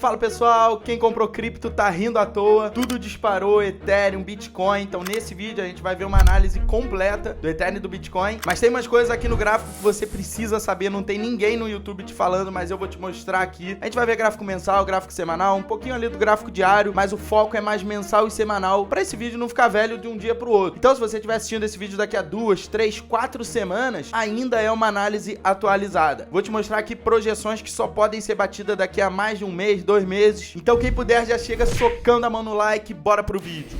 Fala pessoal, quem comprou cripto tá rindo à toa, tudo disparou, Ethereum, Bitcoin. Então nesse vídeo a gente vai ver uma análise completa do Ethereum e do Bitcoin. Mas tem umas coisas aqui no gráfico que você precisa saber, não tem ninguém no YouTube te falando, mas eu vou te mostrar aqui. A gente vai ver gráfico mensal, gráfico semanal, um pouquinho ali do gráfico diário, mas o foco é mais mensal e semanal, para esse vídeo não ficar velho de um dia pro outro. Então se você estiver assistindo esse vídeo daqui a 2, 3, 4 semanas, ainda é uma análise atualizada. Vou te mostrar aqui projeções que só podem ser batidas daqui a mais de um mês, 2 meses. Então quem puder já chega socando a mão no like, bora pro vídeo.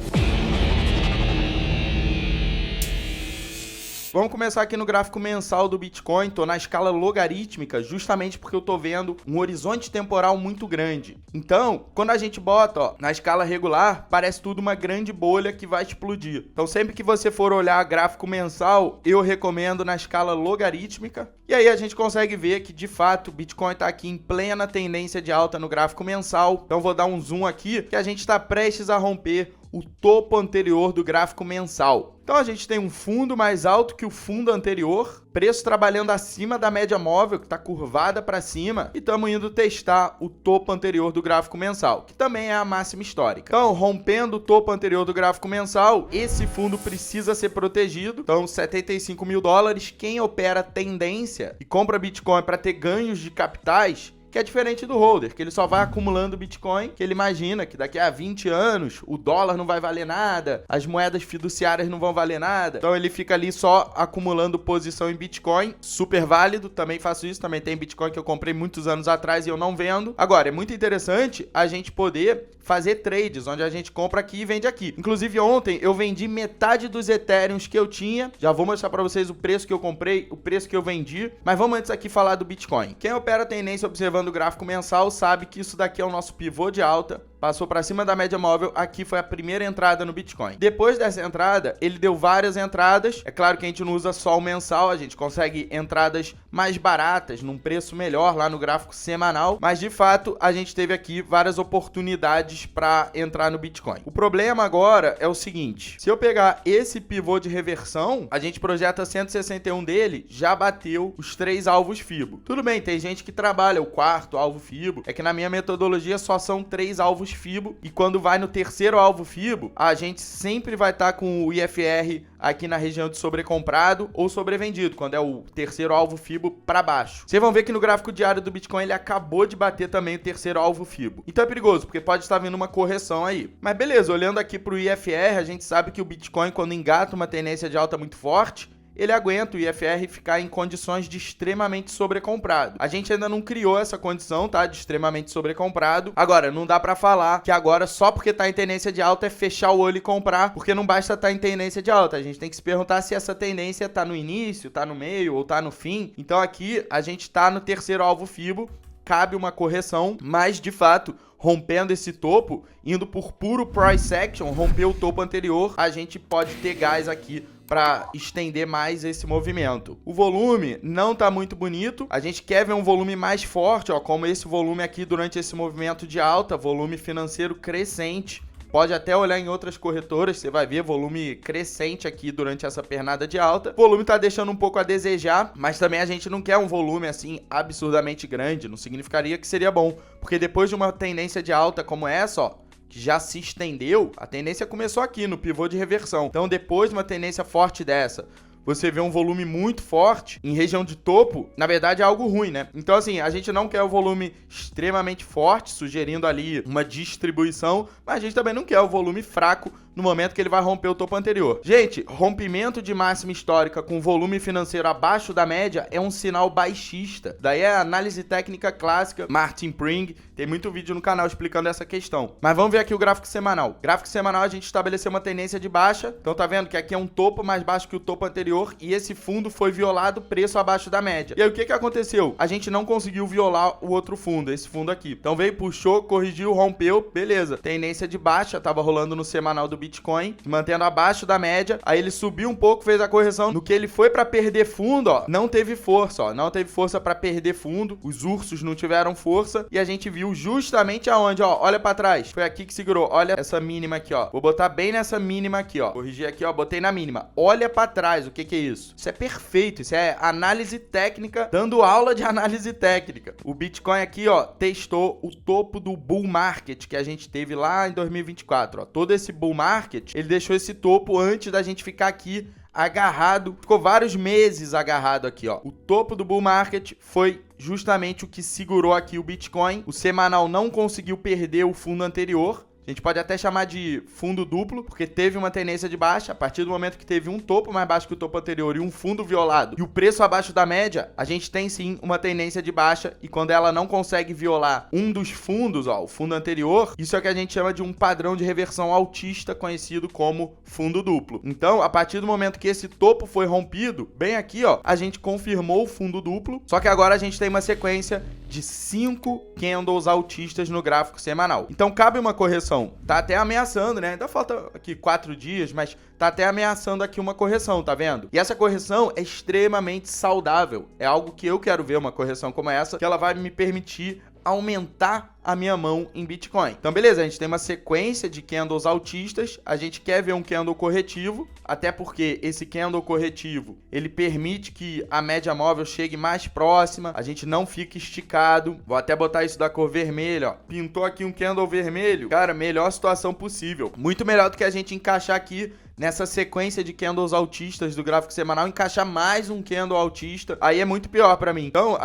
Vamos começar aqui no gráfico mensal do Bitcoin. Tô na escala logarítmica justamente porque eu tô vendo um horizonte temporal muito grande. Então, quando a gente bota, ó, na escala regular, parece tudo uma grande bolha que vai explodir. Então, sempre que você for olhar gráfico mensal, eu recomendo na escala logarítmica. E aí a gente consegue ver que, de fato, o Bitcoin tá aqui em plena tendência de alta no gráfico mensal. Então, vou dar um zoom aqui, que a gente tá prestes a romper o topo anterior do gráfico mensal. Então a gente tem um fundo mais alto que o fundo anterior, preço trabalhando acima da média móvel, que está curvada para cima, e estamos indo testar o topo anterior do gráfico mensal, que também é a máxima histórica. Então, rompendo o topo anterior do gráfico mensal, esse fundo precisa ser protegido. Então, 75 mil dólares, quem opera tendência e compra Bitcoin para ter ganhos de capitais, que é diferente do holder, que ele só vai acumulando Bitcoin, que ele imagina que daqui a 20 anos o dólar não vai valer nada, as moedas fiduciárias não vão valer nada, então ele fica ali só acumulando posição em Bitcoin, super válido, também faço isso, também tem Bitcoin que eu comprei muitos anos atrás e eu não vendo. Agora, é muito interessante a gente poder fazer trades, onde a gente compra aqui e vende aqui. Inclusive ontem eu vendi metade dos Ethereums que eu tinha, já vou mostrar para vocês o preço que eu comprei, o preço que eu vendi, mas vamos antes aqui falar do Bitcoin. Quem opera tendência observando o gráfico mensal sabe que isso daqui é o nosso pivô de alta, passou para cima da média móvel, aqui foi a primeira entrada no Bitcoin. Depois dessa entrada, ele deu várias entradas, é claro que a gente não usa só o mensal, a gente consegue entradas mais baratas, num preço melhor lá no gráfico semanal, mas de fato a gente teve aqui várias oportunidades para entrar no Bitcoin. O problema agora é o seguinte, se eu pegar esse pivô de reversão, a gente projeta 161 dele, já bateu os 3 alvos FIBO. Tudo bem, tem gente que trabalha o quarto alvo FIBO, é que na minha metodologia só são 3 alvos FIBO, e quando vai no terceiro alvo FIBO, a gente sempre vai estar com o IFR aqui na região de sobrecomprado ou sobrevendido, quando é o terceiro alvo FIBO para baixo. Vocês vão ver que no gráfico diário do Bitcoin ele acabou de bater também o terceiro alvo FIBO. Então é perigoso, porque pode estar vindo uma correção aí. Mas beleza, olhando aqui para o IFR, a gente sabe que o Bitcoin, quando engata uma tendência de alta muito forte, ele aguenta o IFR ficar em condições de extremamente sobrecomprado. A gente ainda não criou essa condição, tá? De extremamente sobrecomprado. Agora, não dá pra falar que agora só porque tá em tendência de alta é fechar o olho e comprar, porque não basta estar em tendência de alta. A gente tem que se perguntar se essa tendência tá no início, tá no meio ou tá no fim. Então aqui a gente tá no terceiro alvo FIBO, cabe uma correção, mas de fato, rompendo esse topo, indo por puro price action, romper o topo anterior, a gente pode ter gás aqui para estender mais esse movimento. O volume não tá muito bonito, a gente quer ver um volume mais forte, ó, como esse volume aqui durante esse movimento de alta, volume financeiro crescente. Pode até olhar em outras corretoras, você vai ver volume crescente aqui durante essa pernada de alta. O volume tá deixando um pouco a desejar, mas também a gente não quer um volume assim absurdamente grande, não significaria que seria bom, porque depois de uma tendência de alta como essa, ó, que já se estendeu, a tendência começou aqui no pivô de reversão. Então depois de uma tendência forte dessa, você vê um volume muito forte em região de topo, na verdade é algo ruim, né? Então assim, a gente não quer o volume extremamente forte, sugerindo ali uma distribuição, mas a gente também não quer o volume fraco no momento que ele vai romper o topo anterior. Gente, rompimento de máxima histórica com volume financeiro abaixo da média é um sinal baixista. Daí é a análise técnica clássica, Martin Pring, tem muito vídeo no canal explicando essa questão. Mas vamos ver aqui o gráfico semanal. Gráfico semanal a gente estabeleceu uma tendência de baixa, então tá vendo que aqui é um topo mais baixo que o topo anterior e esse fundo foi violado, preço abaixo da média. E aí o que aconteceu? A gente não conseguiu violar o outro fundo, esse fundo aqui. Então veio, puxou, corrigiu, rompeu, beleza. Tendência de baixa, tava rolando no semanal do Bitcoin, mantendo abaixo da média. Aí ele subiu um pouco, fez a correção. No que ele foi pra perder fundo, ó, não teve força, ó. Não teve força pra perder fundo. Os ursos não tiveram força. E a gente viu justamente aonde, ó. Olha pra trás. Foi aqui que segurou. Olha essa mínima aqui, ó. Vou botar bem nessa mínima aqui, ó. Corrigir aqui, ó. Botei na mínima. Olha pra trás. O que que é isso? Isso é perfeito. Isso é análise técnica, dando aula de análise técnica. O Bitcoin aqui, ó, testou o topo do bull market que a gente teve lá em 2024, ó. Todo esse bull market, ele deixou esse topo antes da gente ficar aqui agarrado. Ficou vários meses agarrado aqui, ó. O topo do bull market foi justamente o que segurou aqui o Bitcoin. O semanal não conseguiu perder o fundo anterior. A gente pode até chamar de fundo duplo, porque teve uma tendência de baixa. A partir do momento que teve um topo mais baixo que o topo anterior e um fundo violado e o preço abaixo da média, a gente tem sim uma tendência de baixa. E quando ela não consegue violar um dos fundos, ó, o fundo anterior, isso é o que a gente chama de um padrão de reversão altista, conhecido como fundo duplo. Então, a partir do momento que esse topo foi rompido, bem aqui, ó, a gente confirmou o fundo duplo. Só que agora a gente tem uma sequência de 5 candles altistas no gráfico semanal. Então, cabe uma correção. Tá até ameaçando, né? Ainda falta aqui 4 dias, mas tá até ameaçando aqui uma correção, tá vendo? E essa correção é extremamente saudável. É algo que eu quero ver, uma correção como essa, que ela vai me permitir aumentar a minha mão em Bitcoin. Então, beleza, a gente tem uma sequência de candles altistas, a gente quer ver um candle corretivo, até porque esse candle corretivo, ele permite que a média móvel chegue mais próxima, a gente não fique esticado. Vou até botar isso da cor vermelha, ó. Pintou aqui um candle vermelho, cara, melhor situação possível. Muito melhor do que a gente encaixar aqui nessa sequência de candles altistas do gráfico semanal, encaixar mais um candle altista, aí é muito pior pra mim. Então,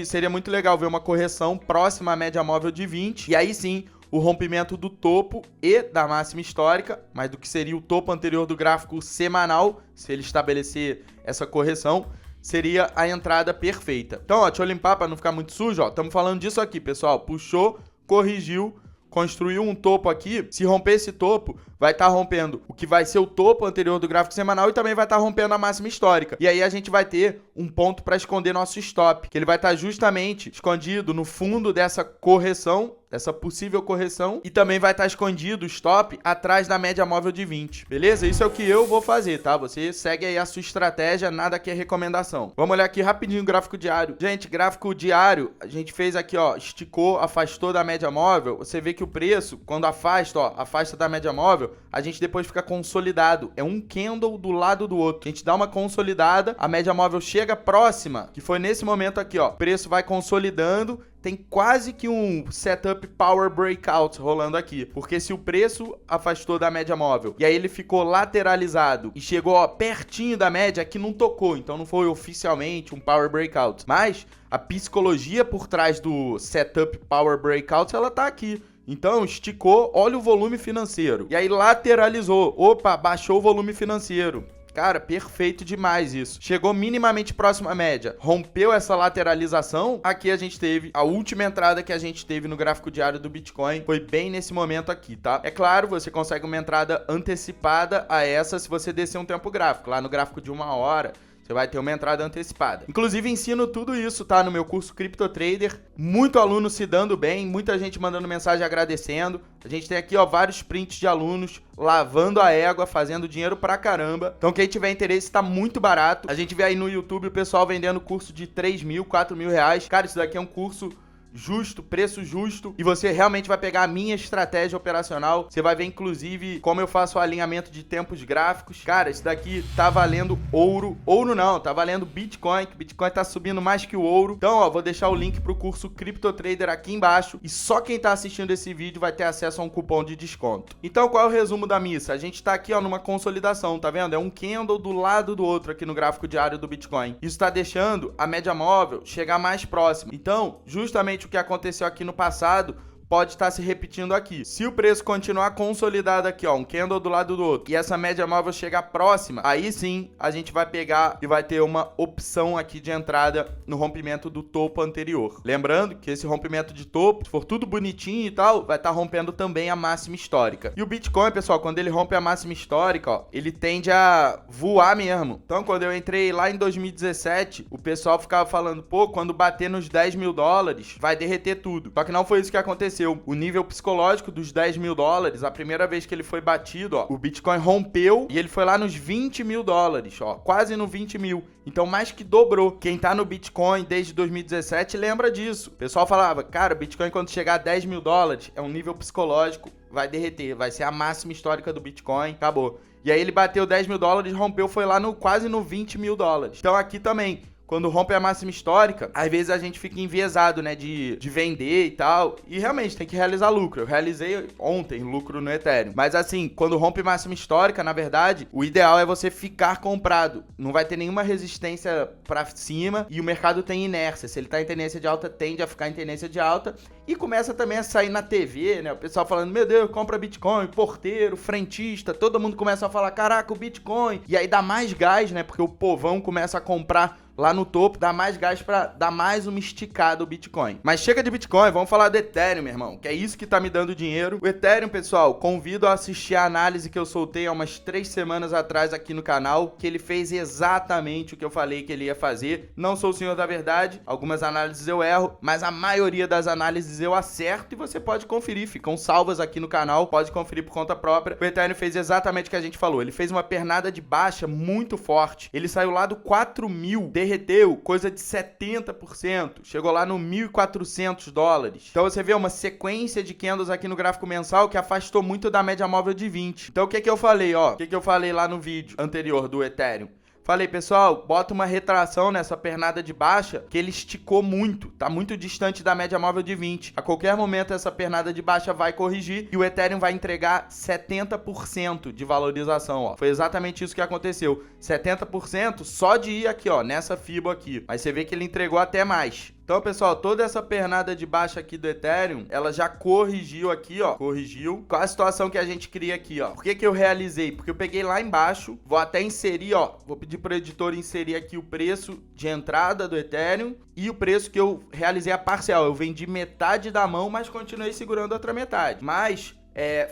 seria muito legal ver uma correção próxima à média móvel de 20, e aí sim, o rompimento do topo e da máxima histórica, mas do que seria o topo anterior do gráfico semanal, se ele estabelecer essa correção, seria a entrada perfeita. Então, ó, deixa eu limpar pra não ficar muito sujo, ó, estamos falando disso aqui, pessoal, puxou, corrigiu, construiu um topo aqui. Se romper esse topo, vai estar rompendo o que vai ser o topo anterior do gráfico semanal e também vai estar rompendo a máxima histórica. E aí a gente vai ter um ponto para esconder nosso stop, que ele vai estar justamente escondido no fundo dessa correção, dessa possível correção, e também vai estar escondido o stop atrás da média móvel de 20, beleza? Isso é o que eu vou fazer, tá? Você segue aí a sua estratégia, nada aqui é recomendação. Vamos olhar aqui rapidinho o gráfico diário. Gente, gráfico diário, a gente fez aqui, ó, esticou, afastou da média móvel. Você vê que o preço, quando afasta, ó, afasta da média móvel, a gente depois fica consolidado. É um candle do lado do outro. A gente dá uma consolidada, a média móvel chega próxima, que foi nesse momento aqui, ó. O preço vai consolidando, tem quase que um setup power breakout rolando aqui, porque se o preço afastou da média móvel e aí ele ficou lateralizado e chegou, ó, pertinho da média, aqui não tocou, então não foi oficialmente um power breakout, mas a psicologia por trás do setup power breakout, ela tá aqui. Então, esticou, olha o volume financeiro. E aí lateralizou. Opa, baixou o volume financeiro. Cara, perfeito demais isso. Chegou minimamente próximo à média. Rompeu essa lateralização. Aqui a gente teve a última entrada que a gente teve no gráfico diário do Bitcoin. Foi bem nesse momento aqui, tá? É claro, você consegue uma entrada antecipada a essa se você descer um tempo gráfico. Lá no gráfico de 1 hora, você vai ter uma entrada antecipada. Inclusive, ensino tudo isso, tá? No meu curso Crypto Trader. Muito aluno se dando bem, muita gente mandando mensagem agradecendo. A gente tem aqui, ó, vários prints de alunos lavando a égua, fazendo dinheiro pra caramba. Então, quem tiver interesse, tá muito barato. A gente vê aí no YouTube o pessoal vendendo curso de 3 mil, 4 mil reais. Cara, isso daqui é um curso justo, preço justo, e você realmente vai pegar a minha estratégia operacional. Você vai ver, inclusive, como eu faço o alinhamento de tempos gráficos. Cara, isso daqui tá valendo ouro. Ouro não, tá valendo Bitcoin, que Bitcoin tá subindo mais que o ouro. Então, ó, vou deixar o link pro curso Crypto Trader aqui embaixo, e só quem tá assistindo esse vídeo vai ter acesso a um cupom de desconto. Então, qual é o resumo da missa? A gente tá aqui, ó, numa consolidação, tá vendo? É um candle do lado do outro aqui no gráfico diário do Bitcoin. Isso tá deixando a média móvel chegar mais próxima. Então, justamente o que aconteceu aqui no passado pode estar se repetindo aqui. Se o preço continuar consolidado aqui, ó, um candle do lado do outro, e essa média móvel chegar próxima, aí sim a gente vai pegar e vai ter uma opção aqui de entrada no rompimento do topo anterior. Lembrando que esse rompimento de topo, se for tudo bonitinho e tal, vai estar rompendo também a máxima histórica. E o Bitcoin, pessoal, quando ele rompe a máxima histórica, ó, ele tende a voar mesmo. Então, quando eu entrei lá em 2017, o pessoal ficava falando, pô, quando bater nos 10 mil dólares, vai derreter tudo. Só que não foi isso que aconteceu. aconteceu? O nível psicológico dos 10 mil dólares, a primeira vez que ele foi batido, ó, o Bitcoin rompeu e ele foi lá nos 20 mil dólares, ó, quase no 20 mil. Então, mais que dobrou. Quem tá no Bitcoin desde 2017 lembra disso. O pessoal falava, cara, o Bitcoin quando chegar a 10 mil dólares é um nível psicológico, vai derreter, vai ser a máxima histórica do Bitcoin, acabou. E aí ele bateu 10 mil dólares, rompeu, foi lá quase no 20 mil dólares. Então aqui também, quando rompe a máxima histórica, às vezes a gente fica enviesado, né, de vender e tal, e realmente tem que realizar lucro. Eu realizei ontem lucro no Ethereum. Mas assim, quando rompe máxima histórica, na verdade, o ideal é você ficar comprado. Não vai ter nenhuma resistência pra cima e o mercado tem inércia. Se ele tá em tendência de alta, tende a ficar em tendência de alta. E começa também a sair na TV, né, o pessoal falando, meu Deus, compra Bitcoin, porteiro, frentista, todo mundo começa a falar, caraca, o Bitcoin. E aí dá mais gás, né, porque o povão começa a comprar lá no topo, dá mais gás pra dar mais uma esticada o Bitcoin. Mas chega de Bitcoin, vamos falar do Ethereum, meu irmão, que é isso que tá me dando dinheiro. O Ethereum, pessoal, convido a assistir a análise que eu soltei há umas 3 semanas atrás aqui no canal, que ele fez exatamente o que eu falei que ele ia fazer. Não sou o senhor da verdade, algumas análises eu erro, mas a maioria das análises eu acerto e você pode conferir, ficam salvas aqui no canal, pode conferir por conta própria. O Ethereum fez exatamente o que a gente falou, ele fez uma pernada de baixa muito forte, ele saiu lá do 4.000, derreteu coisa de 70%, chegou lá no 1.400 dólares. Então você vê uma sequência de candles aqui no gráfico mensal que afastou muito da média móvel de 20. Então o que eu falei, ó? O que eu falei lá no vídeo anterior do Ethereum? Falei, pessoal, bota uma retração nessa pernada de baixa, que ele esticou muito, tá muito distante da média móvel de 20. A qualquer momento essa pernada de baixa vai corrigir e o Ethereum vai entregar 70% de valorização, ó. Foi exatamente isso que aconteceu. 70% só de ir aqui, ó, nessa FIBO aqui. Mas você vê que ele entregou até mais. Então, pessoal, toda essa pernada de baixa aqui do Ethereum, ela já corrigiu aqui, ó. Corrigiu. Qual a situação que a gente cria aqui, ó? Por que eu realizei? Porque eu peguei lá embaixo, vou até inserir, ó. Vou pedir pro editor inserir aqui o preço de entrada do Ethereum e o preço que eu realizei a parcial. Eu vendi metade da mão, mas continuei segurando a outra metade. Mas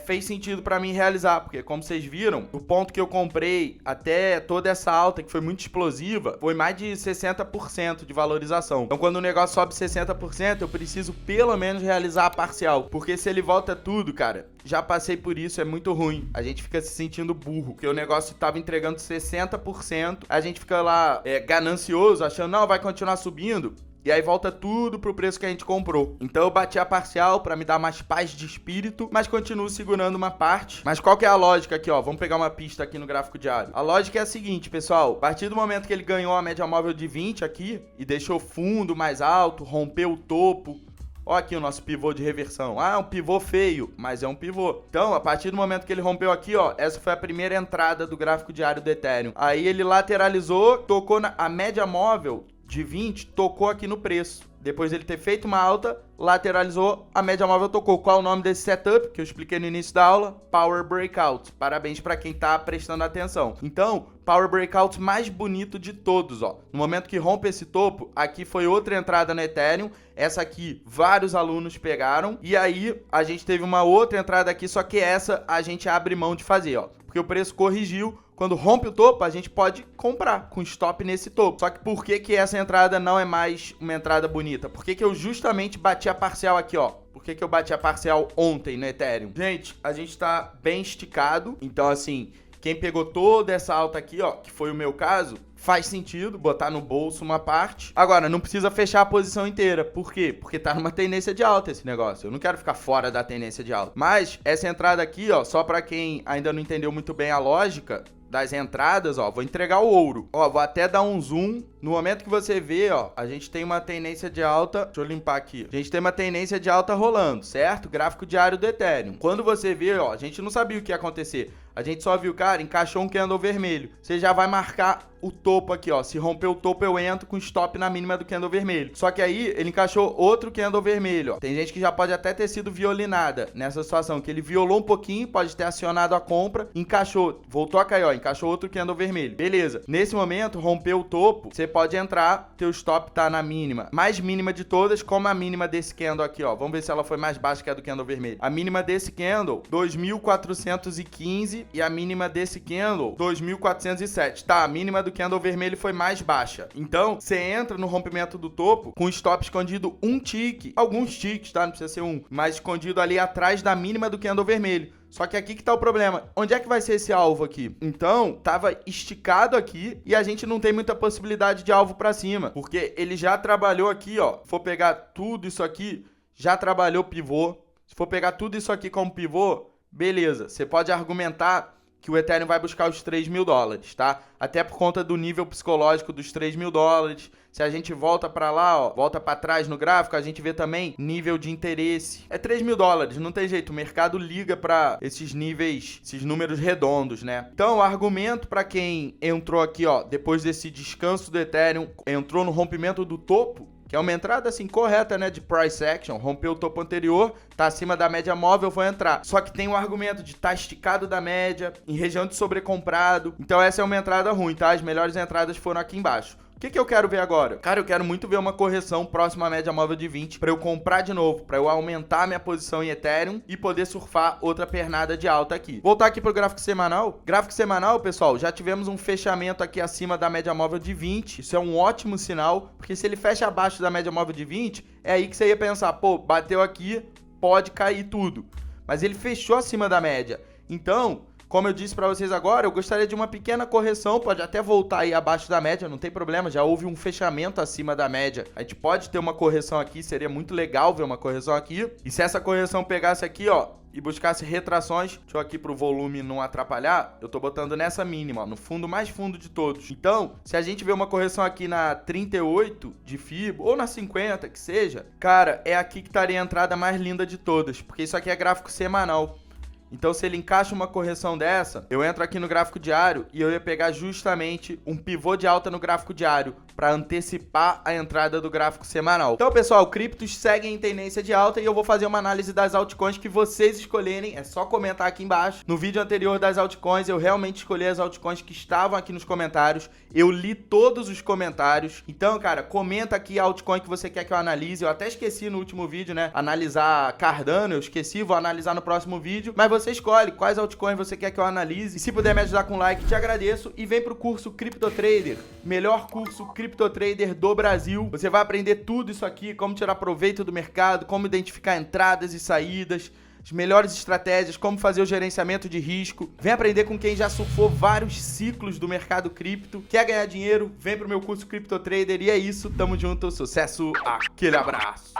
fez sentido pra mim realizar, porque como vocês viram, o ponto que eu comprei até toda essa alta, que foi muito explosiva, foi mais de 60% de valorização. Então quando o negócio sobe 60%, eu preciso pelo menos realizar a parcial, porque se ele volta tudo, cara, já passei por isso, é muito ruim. A gente fica se sentindo burro, porque o negócio tava entregando 60%, a gente fica lá ganancioso, achando, não, vai continuar subindo. E aí volta tudo pro preço que a gente comprou. Então eu bati a parcial pra me dar mais paz de espírito, mas continuo segurando uma parte. Mas qual que é a lógica aqui, ó? Vamos pegar uma pista aqui no gráfico diário. A lógica é a seguinte, pessoal. A partir do momento que ele ganhou a média móvel de 20 aqui e deixou fundo mais alto, rompeu o topo. Ó aqui o nosso pivô de reversão. Ah, é um pivô feio, mas é um pivô. Então, a partir do momento que ele rompeu aqui, ó, essa foi a primeira entrada do gráfico diário do Ethereum. Aí ele lateralizou, tocou a média móvel de 20, tocou aqui no preço. Depois ele ter feito uma alta, lateralizou, a média móvel tocou. Qual é o nome desse setup? Que eu expliquei no início da aula? Power Breakout. Parabéns para quem tá prestando atenção. Então, Power Breakout mais bonito de todos, ó. No momento que rompe esse topo, aqui foi outra entrada no Ethereum. Essa aqui, vários alunos pegaram. E aí, a gente teve uma outra entrada aqui, só que essa a gente abre mão de fazer, ó. Porque o preço corrigiu. Quando rompe o topo, a gente pode comprar com stop nesse topo. Só que por que essa entrada não é mais uma entrada bonita? Por que eu justamente bati a parcial aqui, ó? Por que eu bati a parcial ontem no Ethereum? Gente, a gente tá bem esticado. Então, assim, quem pegou toda essa alta aqui, ó, que foi o meu caso, faz sentido botar no bolso uma parte. Agora, não precisa fechar a posição inteira. Por quê? Porque tá numa tendência de alta esse negócio. Eu não quero ficar fora da tendência de alta. Mas essa entrada aqui, ó, só pra quem ainda não entendeu muito bem a lógica das entradas, ó, vou entregar o ouro. Ó, vou até dar um zoom. No momento que você vê, ó, a gente tem uma tendência de alta. Deixa eu limpar aqui. A gente tem uma tendência de alta rolando, certo? Gráfico diário do Ethereum. Quando você vê, ó, a gente não sabia o que ia acontecer. A gente só viu, cara, encaixou um candle vermelho. Você já vai marcar o topo aqui, ó. Se romper o topo, eu entro com stop na mínima do candle vermelho. Só que aí, ele encaixou outro candle vermelho, ó. Tem gente que já pode até ter sido violinada nessa situação, que ele violou um pouquinho, pode ter acionado a compra, encaixou, voltou a cair, ó, encaixou outro candle vermelho. Beleza. Nesse momento, rompeu o topo, você pode entrar, teu stop tá na mínima. Mais mínima de todas, como a mínima desse candle aqui, ó. Vamos ver se ela foi mais baixa que a do candle vermelho. A mínima desse candle, 2.415 12 e a mínima desse candle 2.407. Tá, a mínima do candle vermelho foi mais baixa. Então, você entra no rompimento do topo com o stop escondido um tique, alguns tiques, tá? Não precisa ser um, mas escondido ali atrás da mínima do candle vermelho. Só que aqui que tá o problema. Onde é que vai ser esse alvo aqui? Então, tava esticado aqui e a gente não tem muita possibilidade de alvo pra cima, porque ele já trabalhou aqui, ó. Se for pegar tudo isso aqui, já trabalhou pivô. Se for pegar tudo isso aqui como pivô, beleza. Você pode argumentar que o Ethereum vai buscar os 3 mil dólares, tá? Até por conta do nível psicológico dos 3 mil dólares. Se a gente volta pra lá, ó, volta pra trás no gráfico, a gente vê também nível de interesse. É 3 mil dólares, não tem jeito. O mercado liga pra esses níveis, esses números redondos, né? Então, o argumento pra quem entrou aqui, ó, depois desse descanso do Ethereum, entrou no rompimento do topo, que é uma entrada, assim, correta, né, de price action, rompeu o topo anterior, tá acima da média móvel, vou entrar. Só que tem o argumento de estar esticado da média, em região de sobrecomprado, então essa é uma entrada ruim, tá? As melhores entradas foram aqui embaixo. O que eu quero ver agora? Cara, eu quero muito ver uma correção próxima à média móvel de 20 para eu comprar de novo, para eu aumentar minha posição em Ethereum e poder surfar outra pernada de alta aqui. Voltar aqui pro gráfico semanal. Gráfico semanal, pessoal, já tivemos um fechamento aqui acima da média móvel de 20. Isso é um ótimo sinal, porque se ele fecha abaixo da média móvel de 20, é aí que você ia pensar, pô, bateu aqui, pode cair tudo. Mas ele fechou acima da média. Então, como eu disse para vocês agora, eu gostaria de uma pequena correção, pode até voltar aí abaixo da média, não tem problema, já houve um fechamento acima da média. A gente pode ter uma correção aqui, seria muito legal ver uma correção aqui. E se essa correção pegasse aqui, ó, e buscasse retrações, deixa eu aqui pro volume não atrapalhar, eu tô botando nessa mínima, ó, no fundo mais fundo de todos. Então, se a gente vê uma correção aqui na 38 de FIBO, ou na 50, que seja, cara, é aqui que estaria a entrada mais linda de todas, porque isso aqui é gráfico semanal. Então, se ele encaixa uma correção dessa, eu entro aqui no gráfico diário e eu ia pegar justamente um pivô de alta no gráfico diário para antecipar a entrada do gráfico semanal. Então, pessoal, criptos seguem em tendência de alta e eu vou fazer uma análise das altcoins que vocês escolherem. É só comentar aqui embaixo. No vídeo anterior das altcoins, eu realmente escolhi as altcoins que estavam aqui nos comentários. Eu li todos os comentários. Então, cara, comenta aqui a altcoin que você quer que eu analise. Eu até esqueci no último vídeo, né? Analisar Cardano, eu esqueci, vou analisar no próximo vídeo. Mas você escolhe quais altcoins você quer que eu analise. E se puder me ajudar com like, te agradeço. E vem pro curso CryptoTrader, melhor curso CryptoTrader do Brasil. Você vai aprender tudo isso aqui, como tirar proveito do mercado, como identificar entradas e saídas, as melhores estratégias, como fazer o gerenciamento de risco. Vem aprender com quem já surfou vários ciclos do mercado cripto. Quer ganhar dinheiro? Vem pro meu curso CryptoTrader. E é isso, tamo junto, sucesso, aquele abraço.